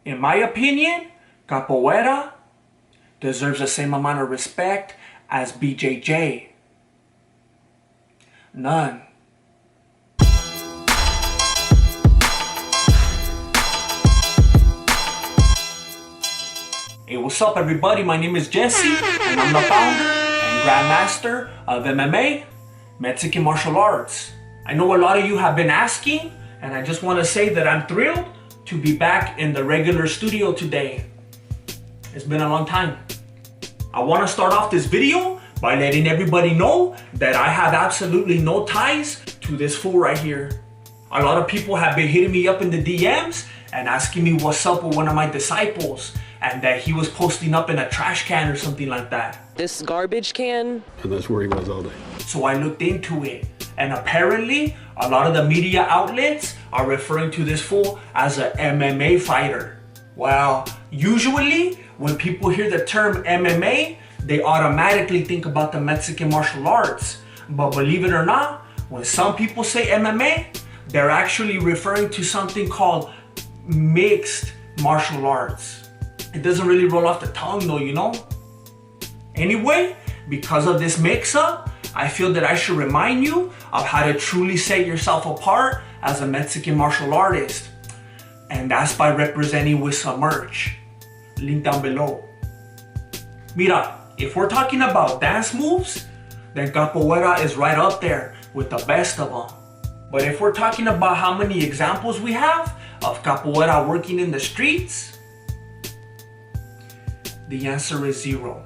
In my opinion, Capoeira deserves the same amount of respect as BJJ. None. Hey, what's up everybody? My name is Jesse and I'm the founder and grandmaster of MMA, Mexican martial arts. I know a lot of you have been asking, and I just want to say that I'm thrilled to be back in the regular studio today. It's been a long time. I want to start off this video by letting everybody know that I have absolutely no ties to this fool right here. A lot of people have been hitting me up in the DMs and asking me what's up with one of my disciples and that he was posting up in a trash can or something like that. This garbage can? And that's where he was all day. So I looked into it, and apparently a lot of the media outlets are referring to this fool as an MMA fighter. Well, usually when people hear the term MMA, they automatically think about the Mexican martial arts. But believe it or not, when some people say MMA, they're actually referring to something called mixed martial arts. It doesn't really roll off the tongue though, you know? Anyway, because of this mix-up, I feel that I should remind you of how to truly set yourself apart as a Mexican martial artist. And that's by representing with some merch. Link down below. Mira, if we're talking about dance moves, then Capoeira is right up there with the best of them. But if we're talking about how many examples we have of Capoeira working in the streets, the answer is 0.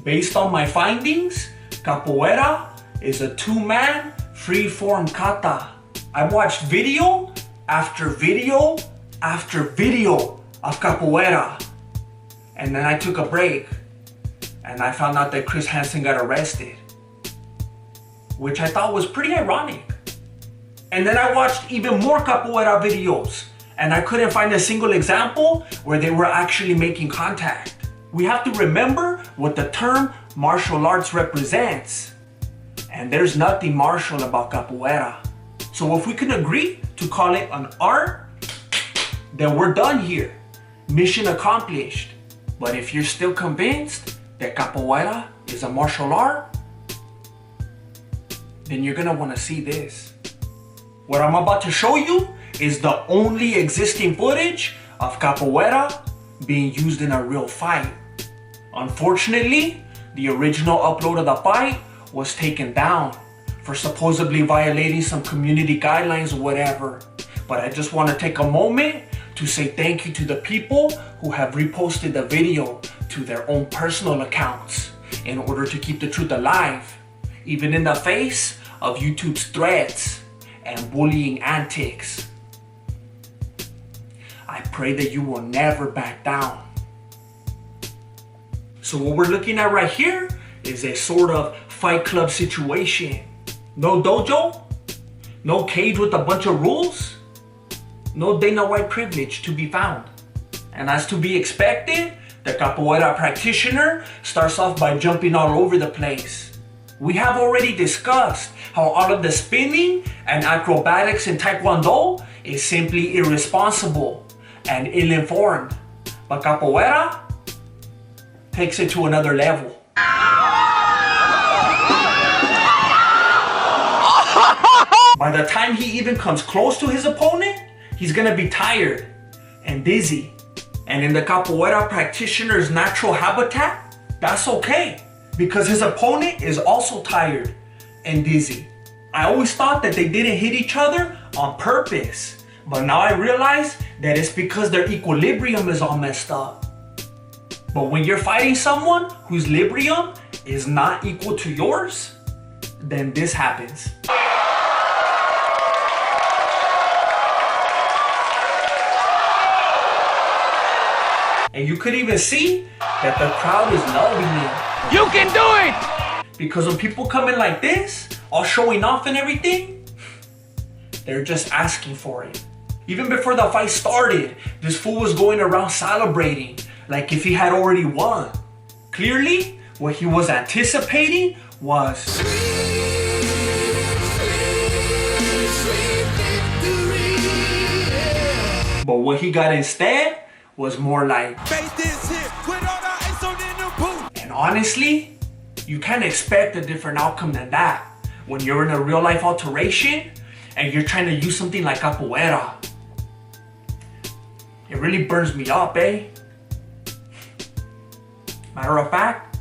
Based on my findings, Capoeira is a 2-man free-form kata. I watched video after video after video of Capoeira. And then I took a break and I found out that Chris Hansen got arrested, which I thought was pretty ironic. And then I watched even more Capoeira videos and I couldn't find a single example where they were actually making contact. We have to remember what the term martial arts represents. And there's nothing martial about Capoeira. So if we can agree to call it an art, then we're done here. Mission accomplished. But if you're still convinced that Capoeira is a martial art, then you're gonna wanna see this. What I'm about to show you is the only existing footage of Capoeira being used in a real fight. Unfortunately, the original upload of the fight was taken down for supposedly violating some community guidelines or whatever. But I just want to take a moment to say thank you to the people who have reposted the video to their own personal accounts in order to keep the truth alive, even in the face of YouTube's threats and bullying antics. I pray that you will never back down. So what we're looking at right here is a sort of fight club situation. No dojo, no cage with a bunch of rules, no Dana White privilege to be found. And as to be expected, the Capoeira practitioner starts off by jumping all over the place. We have already discussed how all of the spinning and acrobatics in Taekwondo is simply irresponsible and ill-informed, but Capoeira takes it to another level. By the time he even comes close to his opponent, he's gonna be tired and dizzy. And in the Capoeira practitioner's natural habitat, that's okay, because his opponent is also tired and dizzy. I always thought that they didn't hit each other on purpose. But now I realize that it's because their equilibrium is all messed up. But when you're fighting someone whose librium is not equal to yours, then this happens. And you could even see that the crowd is loving it. You can do it! Because when people come in like this, all showing off and everything, they're just asking for it. Even before the fight started, this fool was going around celebrating like if he had already won. Clearly, what he was anticipating was But what he got instead was more like, and honestly, you can't expect a different outcome than that when you're in a real life alteration and you're trying to use something like capoeira. It really burns me up, eh? Matter of fact,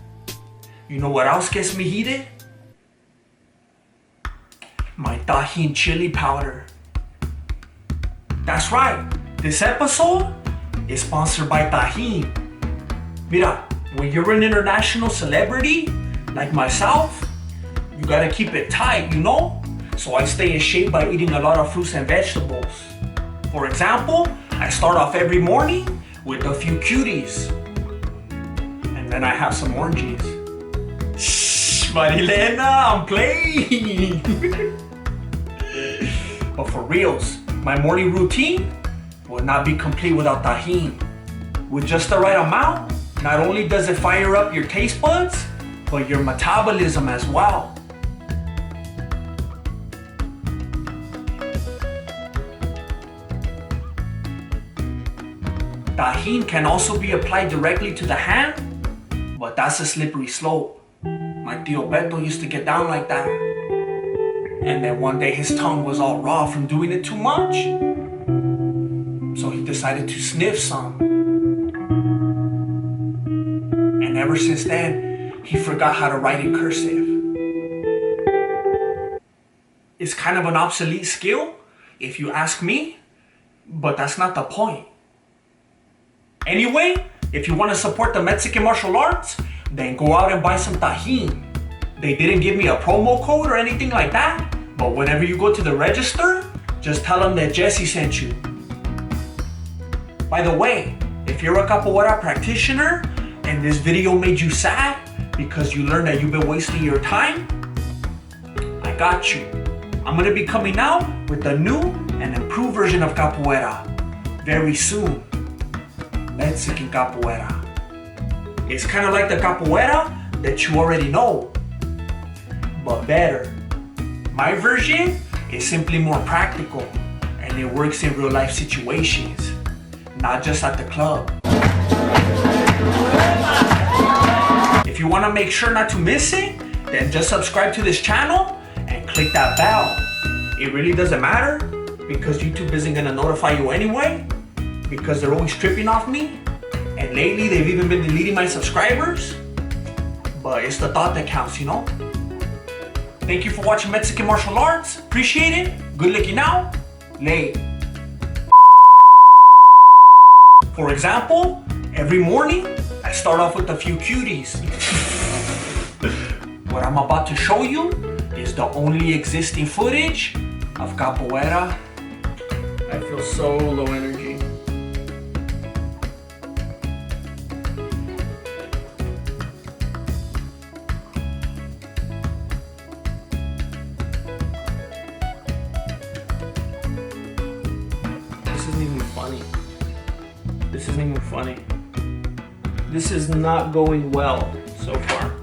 you know what else gets me heated? My tajin chili powder. That's right, this episode is sponsored by Tajin. Mira, when you're an international celebrity like myself, you gotta keep it tight, you know? So I stay in shape by eating a lot of fruits and vegetables. For example, I start off every morning with a few cuties. And then I have some oranges. Shh, Marilena, I'm playing. But for reals, my morning routine would not be complete without tajin. With just the right amount, not only does it fire up your taste buds, but your metabolism as well. Tajin can also be applied directly to the hand, but that's a slippery slope. My tío Beto used to get down like that. And then one day his tongue was all raw from doing it too much. So he decided to sniff some. And ever since then, he forgot how to write in cursive. It's kind of an obsolete skill, if you ask me, but that's not the point. Anyway, if you want to support the Mexican martial arts, then go out and buy some tajin. They didn't give me a promo code or anything like that, but whenever you go to the register, just tell them that Jesse sent you. By the way, if you're a capoeira practitioner and this video made you sad because you learned that you've been wasting your time, I got you. I'm gonna be coming out with a new and improved version of capoeira very soon. Mexican capoeira. It's kind of like the capoeira that you already know, but better. My version is simply more practical and it works in real life situations, not just at the club. If you want to make sure not to miss it, then just subscribe to this channel and click that bell. It really doesn't matter because YouTube isn't gonna notify you anyway, because they're always tripping off me, and lately they've even been deleting my subscribers. But it's the thought that counts, you know? Thank you for watching Mexican martial arts. Appreciate it. Good looking out. Late. For example, every morning I start off with a few cuties. What I'm about to show you is the only existing footage of capoeira. I feel so low energy. This isn't even funny. This isn't even funny. This is not going well so far.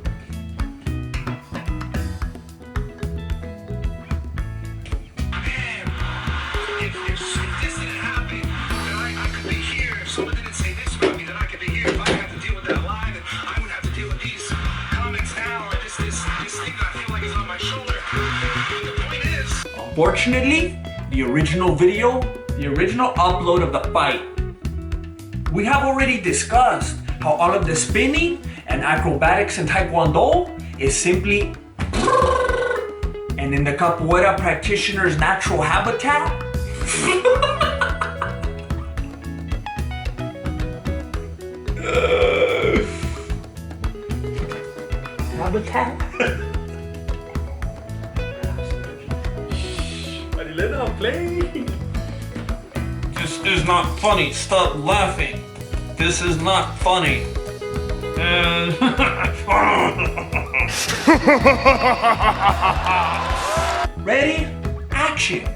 Unfortunately, the original upload of the fight, we have already discussed how all of the spinning and acrobatics in Taekwondo is simply and in the capoeira practitioner's natural habitat. Habitat? Marilena, play. This is not funny. Stop laughing. This is not funny. Ready? Action.